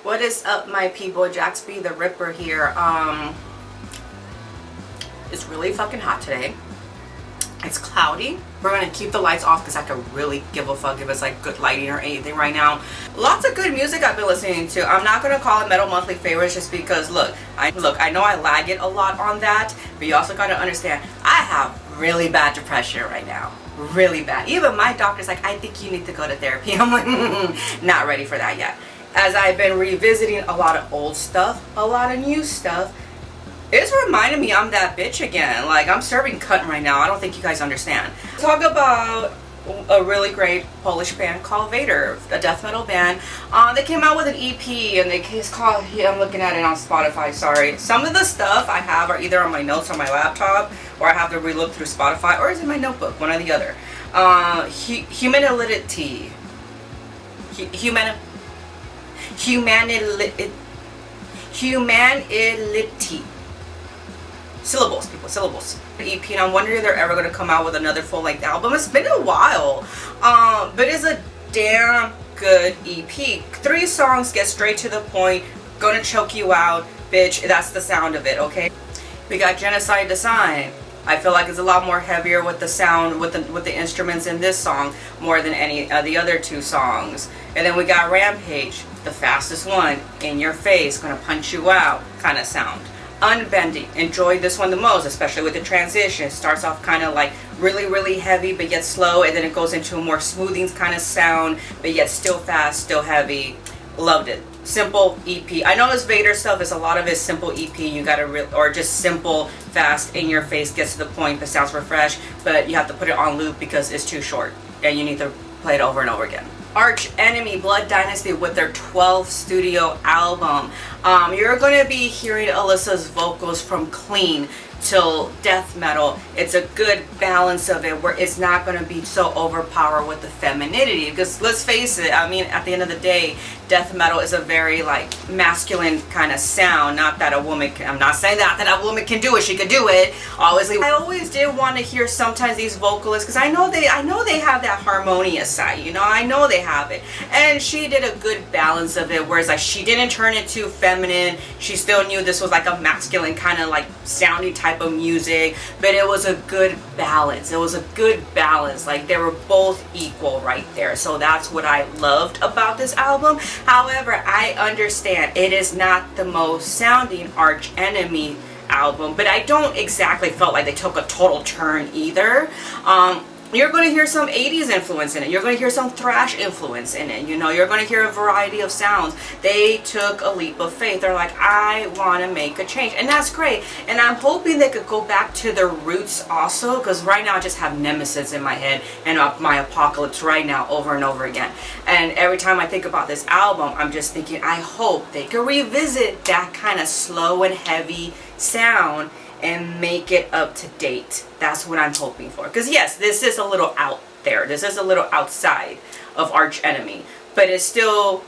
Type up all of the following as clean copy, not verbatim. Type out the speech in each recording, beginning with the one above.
What is up, my people? JaxB.TheRipper here. It's really fucking hot today. It's cloudy. We're gonna keep the lights off because I could really give a fuck if it's like good lighting or anything right now. Lots of good music I've been listening to. I'm not gonna call it Metal Monthly Favorites just because look, I know I lag it a lot on that, but you also gotta understand I have really bad depression right now. Really bad. Even my doctor's like, I think you need to go to therapy. I'm like, not ready for that yet. As I've been revisiting a lot of old stuff, a lot of new stuff, it's reminding me I'm that bitch again. Like, I'm serving cunt right now. I don't think you guys understand. Talk about a really great Polish band called Vader, a death metal band. They came out with an EP and it's called, I'm looking at it on Spotify, sorry. Some of the stuff I have are either on my notes on my laptop or I have to relook through Spotify or it's in my notebook, one or the other. Humanity. Syllables, people, syllables. EP, and I'm wondering if they're ever going to come out with another full-length album. It's been a while, but it's a damn good EP. 3 songs, get straight to the point, gonna choke you out, bitch. That's the sound of it, okay? We got Genocide Design. I feel like it's a lot more heavier with the sound, with the instruments in this song, more than any of the other 2 songs. And then we got Rampage, the fastest one, in your face, gonna punch you out kind of sound. Unbending, enjoyed this one the most, especially with the transition. It starts off kind of like really heavy but yet slow, and then it goes into a more smoothing kind of sound but yet still fast, still heavy. Loved it. Simple EP. I know this Vader stuff is a lot of it simple EP. You gotta or just simple, fast, in your face, gets to the point, the sounds refresh, but you have to put it on loop because it's too short and you need to play it over and over again. Arch Enemy, Blood Dynasty, with their 12th studio album. You're going to be hearing Alyssa's vocals from clean till death metal. It's a good balance of it where it's not going to be so overpowered with the femininity, because let's face it, I mean, at the end of the day, death metal is a very like masculine kind of sound. Not that a woman can, I'm not saying that a woman can do it, she could do it obviously. I always did want to hear sometimes these vocalists, because I know they have that harmonious side, you know, I know they have it, and she did a good balance of it, whereas like she didn't turn it too feminine. She still knew this was like a masculine kind of like sounding type of music, but it was a good balance. It was a good balance. Like they were both equal right there. So that's what I loved about this album. However, I understand it is not the most sounding Arch Enemy album, but I don't exactly felt like they took a total turn either. You're going to hear some 80s influence in it. You're going to hear some thrash influence in it. You know, you're going to hear a variety of sounds. They took a leap of faith. They're like, I want to make a change. And that's great. And I'm hoping they could go back to their roots also, because right now I just have Nemesis in my head and my Apocalypse right now over and over again. And every time I think about this album, I'm just thinking, I hope they could revisit that kind of slow and heavy sound and make it up to date. That's what I'm hoping for. Because yes, this is a little out there. This is a little outside of Arch Enemy. But it's still,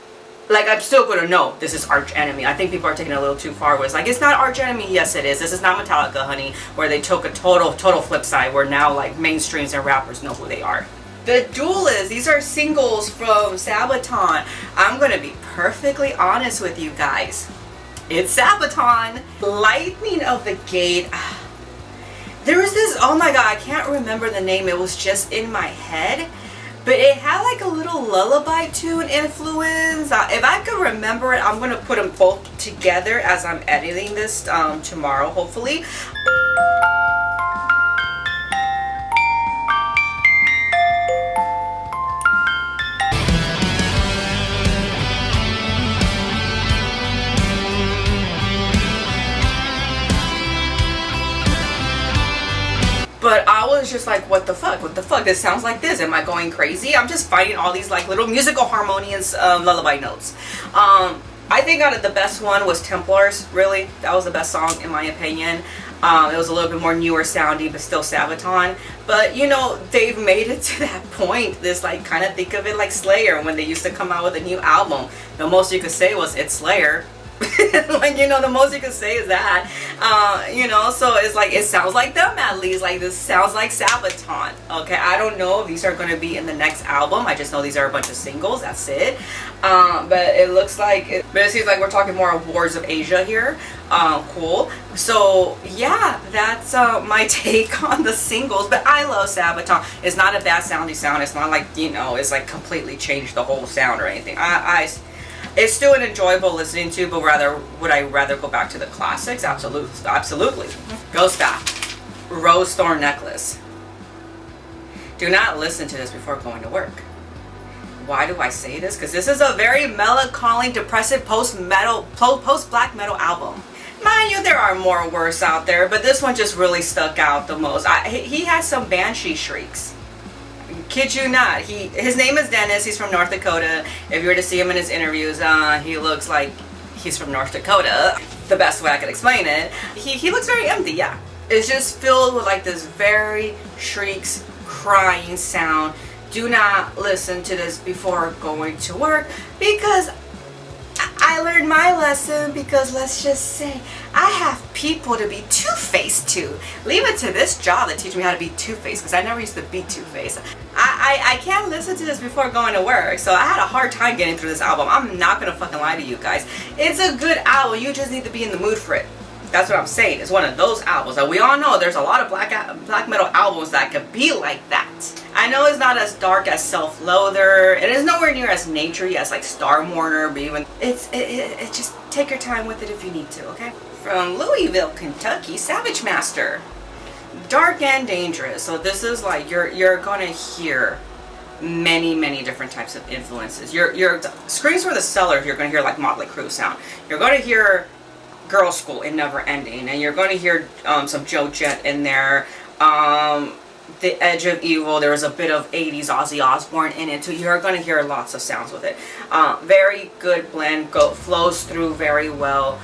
like, I'm still going to know this is Arch Enemy. I think people are taking it a little too far. Where it's like, it's not Arch Enemy. Yes, it is. This is not Metallica, honey. Where they took a total flip side. Where now, like, mainstreams and rappers know who they are. The Duelists. These are singles from Sabaton. I'm going to be perfectly honest with you guys. It's Sabaton. Lightning of the Gate. There was this, oh my god, I can't remember the name. It was just in my head. But it had like a little lullaby tune influence. If I could remember it, I'm going to put them both together as I'm editing this tomorrow, hopefully. But I was just like, what the fuck? What the fuck? This sounds like this. Am I going crazy? I'm just finding all these like little musical harmonious lullaby notes. I think out of the best one was Templars, really. That was the best song in my opinion. It was a little bit more newer sounding, but still Sabaton. But you know, they've made it to that point. This like kind of think of it like Slayer when they used to come out with a new album. The most you could say was it's Slayer. Like, you know, the most you can say is that. You know, so it's like, it sounds like them at least. Like, this sounds like Sabaton. Okay, I don't know if these are going to be in the next album. I just know these are a bunch of singles. That's it. But it looks like, but it seems like we're talking more of Wars of Asia here. Cool. So yeah, that's my take on the singles. But I love Sabaton. It's not a bad sounding sound. It's not like, you know, it's like completely changed the whole sound or anything. It's still an enjoyable listening to, but would I rather go back to the classics? Absolutely. Ghost Bath, Rose Thorn Necklace. Do not listen to this before going to work. Why do I say this? Because this is a very melancholy, depressive post-black metal album. Mind you, there are more worse out there, but this one just really stuck out the most. He has some banshee shrieks. Kid you not. His name is Dennis. He's from North Dakota. If you were to see him in his interviews, he looks like he's from North Dakota. The best way I could explain it. He looks very empty, yeah. It's just filled with like this very shrieks, crying sound. Do not listen to this before going to work, because I learned my lesson, because let's just say I have people to be two-faced to. Leave it to this job that teach me how to be two-faced, because I never used to be two-faced. I can't listen to this before going to work, so I had a hard time getting through this album. I'm not gonna fucking lie to you guys. It's a good album, you just need to be in the mood for it. That's what I'm saying. It's one of those albums that we all know there's a lot of black metal albums that could be like that. I know it's not as dark as Self-Loather. It is nowhere near as naturey as like Star Mourner, but even it just take your time with it if you need to, okay? From Louisville, Kentucky, Savage Master. Dark and Dangerous. So this is like you're gonna hear many different types of influences. Your Screams from the Cellar, you're gonna hear like Motley Crue sound. You're gonna hear Girl School in Never Ending, and you're going to hear some Joe Jett in there. The Edge of Evil, there was a bit of 80s Ozzy Osbourne in it too. You're going to hear lots of sounds with it. Very good blend, flows through very well,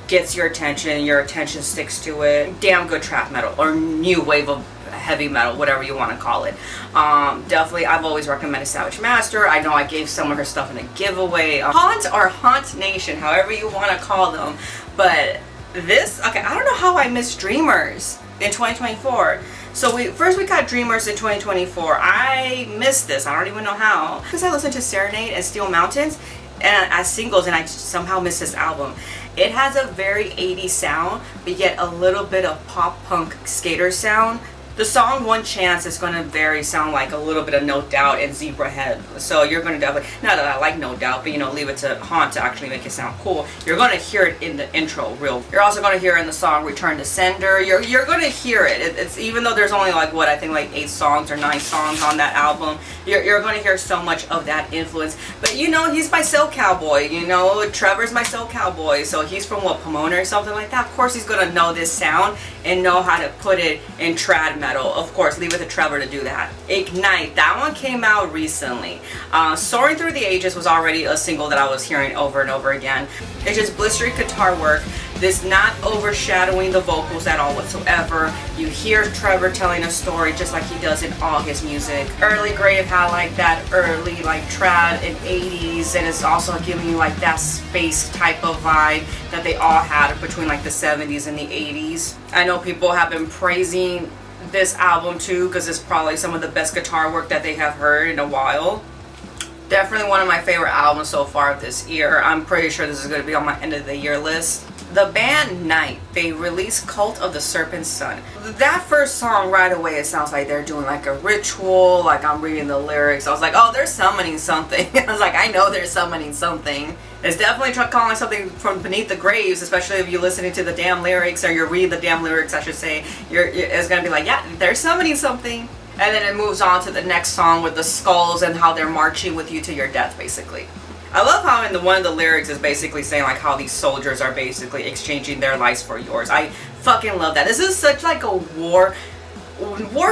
gets your attention sticks to it. Damn good trap metal, or new wave of heavy metal, whatever you want to call it. Definitely, I've always recommended Savage Master. I know I gave some of her stuff in a giveaway. Haunt or Haunt Nation, however you want to call them. But this, okay, I don't know how I missed Dreamers in 2024. So we got Dreamers in 2024. I missed this. I don't even know how. Because I listened to Serenade and Steel Mountains and as singles, and I just somehow missed this album. It has a very 80s sound, but yet a little bit of pop punk skater sound. The song One Chance is going to sound like a little bit of No Doubt and Zebrahead. So you're going to definitely, not that I like No Doubt, but you know, leave it to Haunt to actually make it sound cool. You're going to hear it in the intro You're also going to hear it in the song Return to Sender. You're going to hear it. It's even though there's only like, what, I think like 8 songs or 9 songs on that album, you're going to hear so much of that influence. But you know, he's my soul cowboy. You know, Trevor's my soul cowboy. So he's from what, Pomona or something like that. Of course he's going to know this sound and know how to put it in trad metal. Of course, leave it to Trevor to do that. Ignite, that one came out recently. Soaring Through the Ages was already a single that I was hearing over and over again. It's just blistery guitar work. This not overshadowing the vocals at all whatsoever. You hear Trevor telling a story just like he does in all his music. Early Grave had like that early like trad and 80s, and it's also giving you like that space type of vibe that they all had between like the 70s and the 80s. I know people have been praising this album too, because it's probably some of the best guitar work that they have heard in a while. Definitely one of my favorite albums so far of this year. I'm pretty sure this is going to be on my end of the year list. The band Night, they released Cult of the Serpent Sun. That first song right away, it sounds like they're doing like a ritual, like I'm reading the lyrics. I was like, oh, they're summoning something. I was like, I know they're summoning something. It's definitely calling something from beneath the graves, especially if you're listening to the damn lyrics, or you're reading the damn lyrics, I should say. It's going to be like, yeah, they're summoning something. And then it moves on to the next song with the skulls and how they're marching with you to your death, basically. I love how in one of the lyrics is basically saying like how these soldiers are basically exchanging their lives for yours. I fucking love that. This is such like a war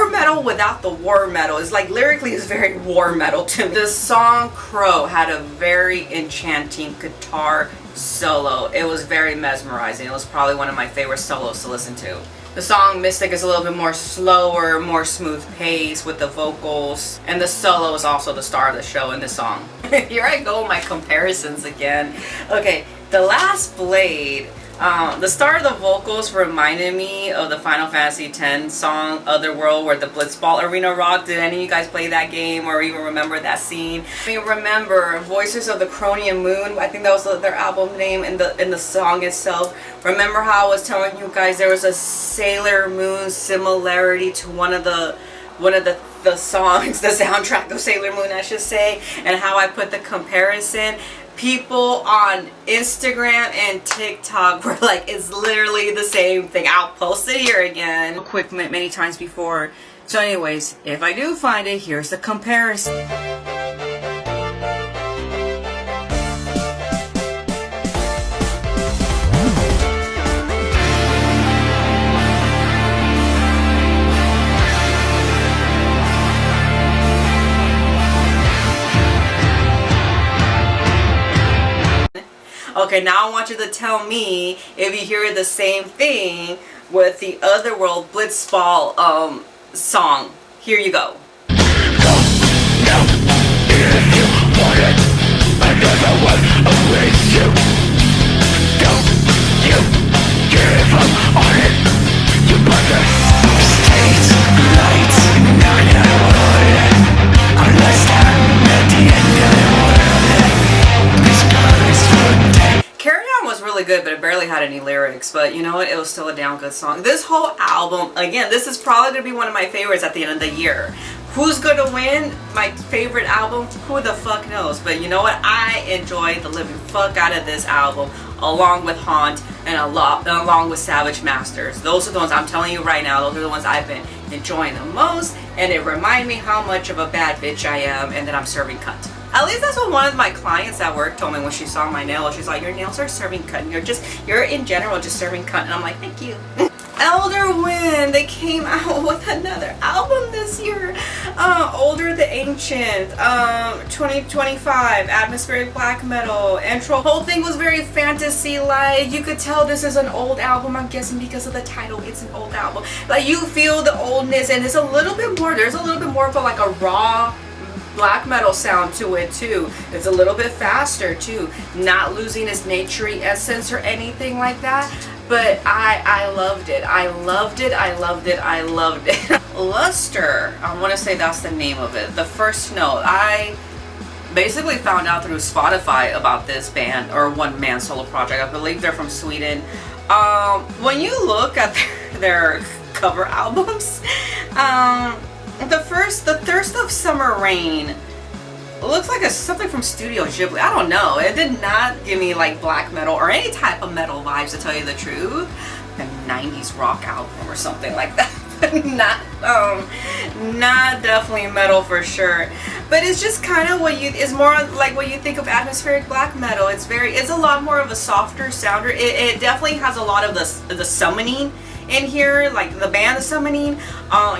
metal without the war metal. It's like lyrically is very war metal to me. The song Crow had a very enchanting guitar solo. It was very mesmerizing. It was probably one of my favorite solos to listen to. The song Mystic is a little bit more slower, more smooth pace with the vocals, and the solo is also the star of the show in this song. Here I go with my comparisons again. Okay, The Last Blade. The start of the vocals reminded me of the Final Fantasy X song Otherworld, where the Blitzball arena rocked. Did any of you guys play that game or even remember that scene? I mean, remember Voices of the Cronian Moon. I think that was their album name in the song itself. Remember how I was telling you guys there was a Sailor Moon similarity to one of the songs, the soundtrack of Sailor Moon, I should say, and how I put the comparison. People on Instagram and TikTok were like, it's literally the same thing. I'll post it here again. Quick, many times before. So anyways, if I do find it, here's the comparison. Okay, now I want you to tell me if you hear the same thing with the Otherworld Blitzball song. Here you go. Good, but it barely had any lyrics, but you know what, it was still a damn good song. This whole album, again, this is probably gonna be one of my favorites at the end of the year. Who's gonna win my favorite album? Who the fuck knows? But you know what, I enjoyed the living fuck out of this album, along with Haunt and along with Savage Masters. Those are the ones I'm telling you right now, those are the ones I've been enjoying the most, and it reminded me how much of a bad bitch I am and that I'm serving cunt. At least that's what one of my clients at work told me when she saw my nails. She's like, your nails are serving cunt. You're in general just serving cunt. And I'm like, thank you. Elder Wind, they came out with another album this year. Older the Ancient, 2025, atmospheric black metal, intro. Whole thing was very fantasy-like. You could tell this is an old album, I'm guessing because of the title, it's an old album. Like, you feel the oldness, and it's a little bit more, there's a little bit more of like a raw black metal sound to it too. It's a little bit faster too, not losing its naturey essence or anything like that. But I loved it. I loved it. I loved it. I loved it. Luster, I want to say that's the name of it. The First Note. I basically found out through Spotify about this band, or one-man solo project. I believe they're from Sweden. When you look at their cover albums, the Thirst of Summer Rain looks like something from Studio Ghibli. I don't know. It did not give me like black metal or any type of metal vibes, to tell you the truth. A 90s rock album or something like that. Not definitely metal for sure. But it's just kind of it's more like what you think of atmospheric black metal. It's a lot more of a softer sounder. It definitely has a lot of the summoning in here, like the band is summoning.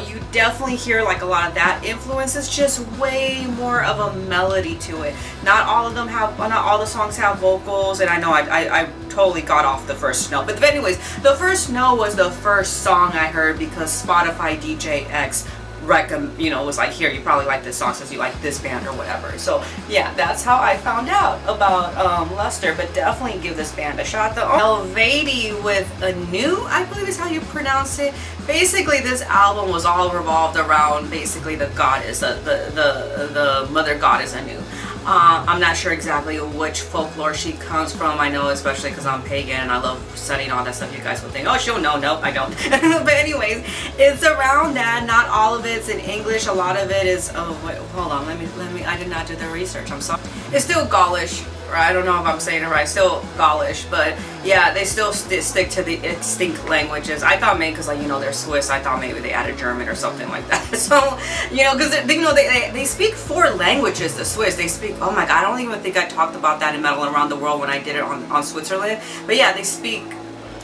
You definitely hear like a lot of that influence. It's just way more of a melody to it. Not all the songs have vocals, and I know I totally got off The First Note. But anyways, The First Note was the first song I heard because Spotify DJ X was like, here, you probably like this song since you like this band or whatever. So yeah, that's how I found out about Luster. But definitely give this band a shot. The Helveti with Anu, I believe is how you pronounce it. Basically, this album was all revolved around basically the goddess, the mother goddess Anu. I'm not sure exactly which folklore she comes from. I know, especially because I'm pagan and I love studying all that stuff. You guys would think, oh, she'll know. Nope, I don't. But anyways, it's around that. Not all of it's in English. A lot of it is. Oh wait, hold on. Let me. I did not do the research. I'm sorry. It's still Gaulish. Or I don't know if I'm saying it right. Still Gaulish, but yeah, they still stick to the extinct languages. I thought maybe because they're Swiss. I thought maybe they added German or something like that. So because they speak 4 languages. The Swiss, they speak. Oh my God, I don't even think I talked about that in Metal Around the World when I did it on Switzerland. But yeah, they speak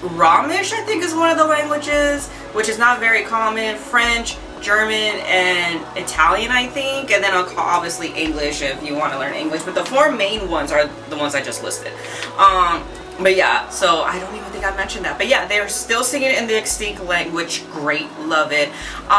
Romish, I think is one of the languages, which is not very common. French, German, and Italian, I think, and then obviously English if you want to learn English. But the 4 main ones are the ones I just listed. But yeah, so I don't even think I mentioned that. But yeah, they're still singing it in the extinct language. Great, love it.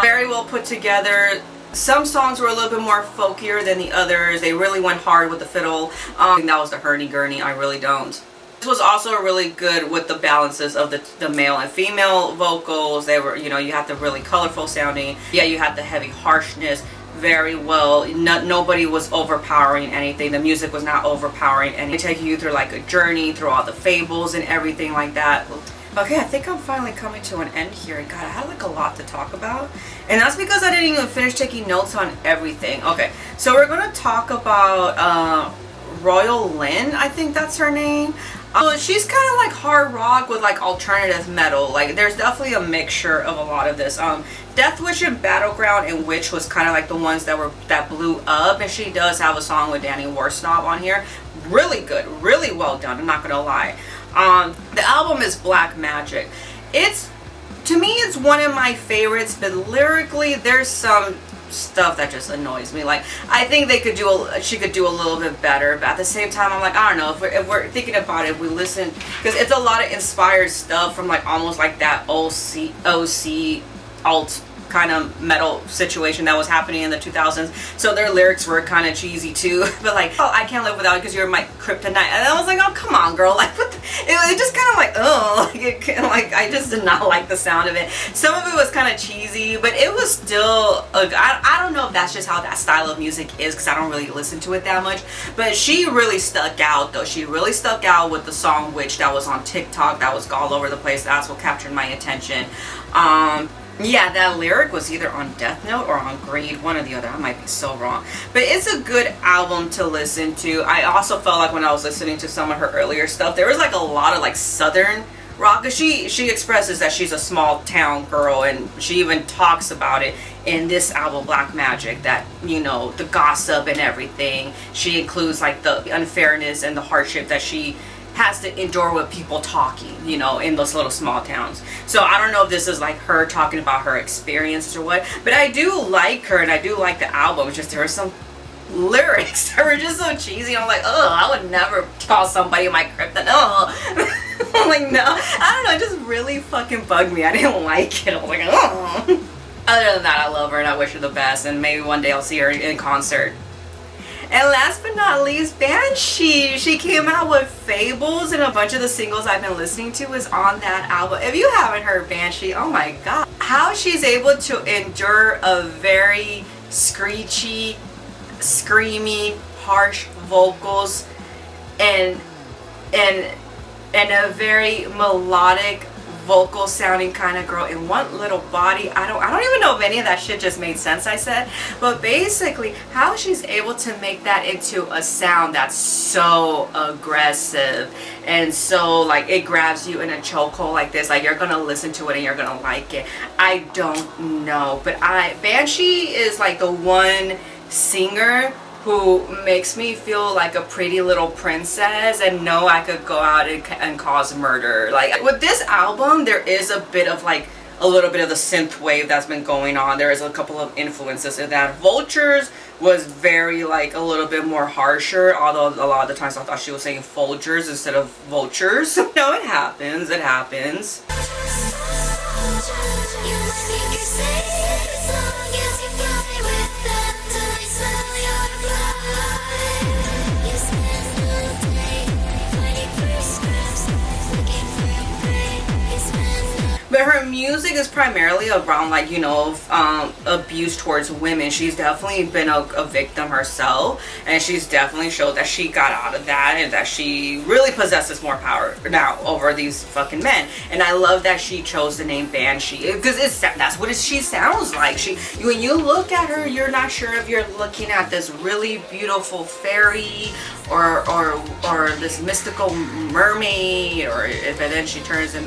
Very well put together. Some songs were a little bit more folkier than the others. They really went hard with the fiddle. I think that was the hurdy-gurdy. I really don't. This was also really good with the balances of the male and female vocals. They were, you know, you had the really colorful sounding. Yeah, you had the heavy harshness very well. Nobody was overpowering anything. The music was not overpowering, and it taking you through like a journey through all the fables and everything like that. Okay, I think I'm finally coming to an end here. God, I had like a lot to talk about, and that's because I didn't even finish taking notes on everything. Okay, so we're gonna talk about Royal Lynn, I think that's her name. She's kind of like hard rock with like alternative metal. Like there's definitely a mixture of a lot of this. Death Wish and Battleground and Witch was kind of like the ones that blew up, and she does have a song with Danny Warsnob on here. Really good, really well done, I'm not gonna lie. The album is Black Magic. To me it's one of my favorites, but lyrically there's some stuff that just annoys me. Like I think she could do a little bit better, but at the same time I'm like, I don't know, if we're thinking about it, if we listen, because it's a lot of inspired stuff from like almost like that OC alt kind of metal situation that was happening in the 2000s. So their lyrics were kind of cheesy too, but like, oh, I can't live without you because you're my kryptonite, and I was like, oh come on girl, like what it just kind of like, oh, like I just did not like the sound of it. Some of it was kind of cheesy, but it was still I don't know if that's just how that style of music is, because I don't really listen to it that much, but she really stuck out though. She really stuck out with the song Witch that was on TikTok, that was all over the place. That's what captured my attention. Yeah, that lyric was either on Death Note or on Greed, one or the other. I might be so wrong. But it's a good album to listen to. I also felt like when I was listening to some of her earlier stuff, there was like a lot of like southern rock. Cause she expresses that she's a small town girl, and she even talks about it in this album Black Magic, that, you know, the gossip and everything. She includes like the unfairness and the hardship that she has to endure with people talking, you know, in those little small towns. So I don't know if this is like her talking about her experiences or what, but I do like her and I do like the album. It's just there were some lyrics that were just so cheesy. I'm like, oh, I would never call somebody my kryptonite. Oh. I'm like, no, I don't know, it just really fucking bugged me. I didn't like it. I was like, oh. Other than that, I love her and I wish her the best, and maybe one day I'll see her in concert. And last but not least, Banshee. She came out with Fables, and a bunch of the singles I've been listening to is on that album. If you haven't heard Banshee, oh my god. How she's able to endure a very screechy, screamy, harsh vocals and a very melodic vocal sounding kind of girl in one little body. I don't even know if any of that shit just made sense I said, but basically how she's able to make that into a sound that's so aggressive and so like it grabs you in a chokehold like this, like you're gonna listen to it and you're gonna like it. I don't know, but Banshee is like the one singer who makes me feel like a pretty little princess and know I could go out and cause murder. Like with this album, there is a bit of like a little bit of the synth wave that's been going on. There is a couple of influences in that. Vultures was very like a little bit more harsher, although a lot of the times I thought she was saying Folgers instead of vultures. No, it happens, it happens. But her music is primarily around like, you know, abuse towards women. She's definitely been a victim herself, and she's definitely showed that she got out of that and that she really possesses more power now over these fucking men. And I love that she chose the name Banshee, because that's what she sounds like. When you look at her, you're not sure if you're looking at this really beautiful fairy or this mystical mermaid, or if and then she turns into